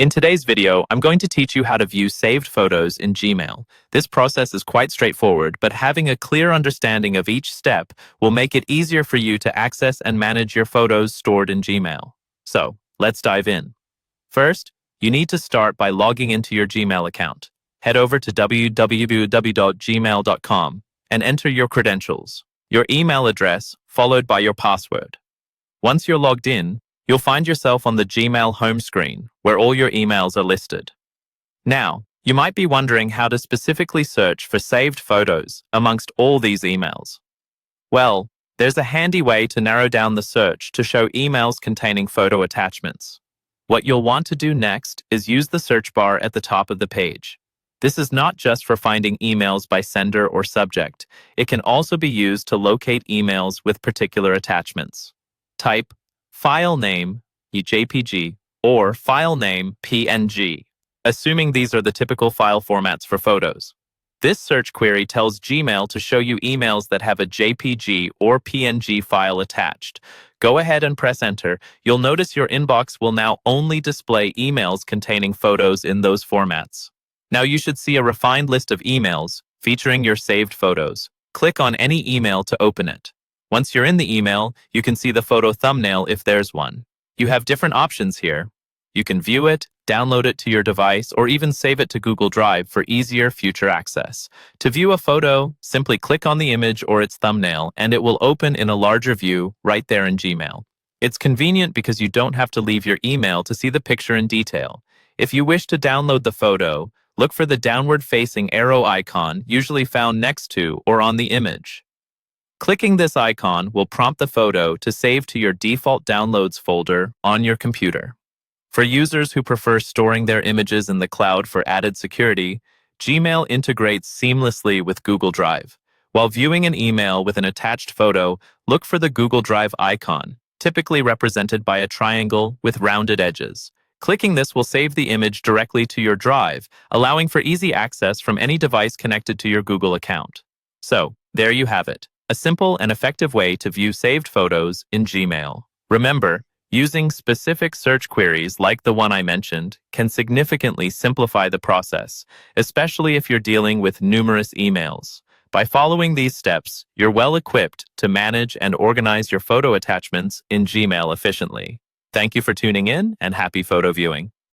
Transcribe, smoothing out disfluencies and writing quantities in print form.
In today's video, I'm going to teach you how to view saved photos in Gmail. This process is quite straightforward, but having a clear understanding of each step will make it easier for you to access and manage your photos stored in Gmail. So, let's dive in. First, you need to start by logging into your Gmail account. Head over to www.gmail.com and enter your credentials, your email address, followed by your password. Once you're logged in, you'll find yourself on the Gmail home screen, where all your emails are listed. Now, you might be wondering how to specifically search for saved photos amongst all these emails. Well, there's a handy way to narrow down the search to show emails containing photo attachments. What you'll want to do next is use the search bar at the top of the page. This is not just for finding emails by sender or subject. It can also be used to locate emails with particular attachments. Type file name, JPG, or file name, PNG, assuming these are the typical file formats for photos. This search query tells Gmail to show you emails that have a JPG or PNG file attached. Go ahead and press enter. You'll notice your inbox will now only display emails containing photos in those formats. Now you should see a refined list of emails featuring your saved photos. Click on any email to open it. Once you're in the email, you can see the photo thumbnail if there's one. You have different options here. You can view it, download it to your device, or even save it to Google Drive for easier future access. To view a photo, simply click on the image or its thumbnail, and it will open in a larger view right there in Gmail. It's convenient because you don't have to leave your email to see the picture in detail. If you wish to download the photo, look for the downward-facing arrow icon usually found next to or on the image. Clicking this icon will prompt the photo to save to your default downloads folder on your computer. For users who prefer storing their images in the cloud for added security, Gmail integrates seamlessly with Google Drive. While viewing an email with an attached photo, look for the Google Drive icon, typically represented by a triangle with rounded edges. Clicking this will save the image directly to your drive, allowing for easy access from any device connected to your Google account. So, there you have it. A simple and effective way to view saved photos in Gmail. Remember, using specific search queries like the one I mentioned can significantly simplify the process, especially if you're dealing with numerous emails. By following these steps, you're well equipped to manage and organize your photo attachments in Gmail efficiently. Thank you for tuning in and happy photo viewing.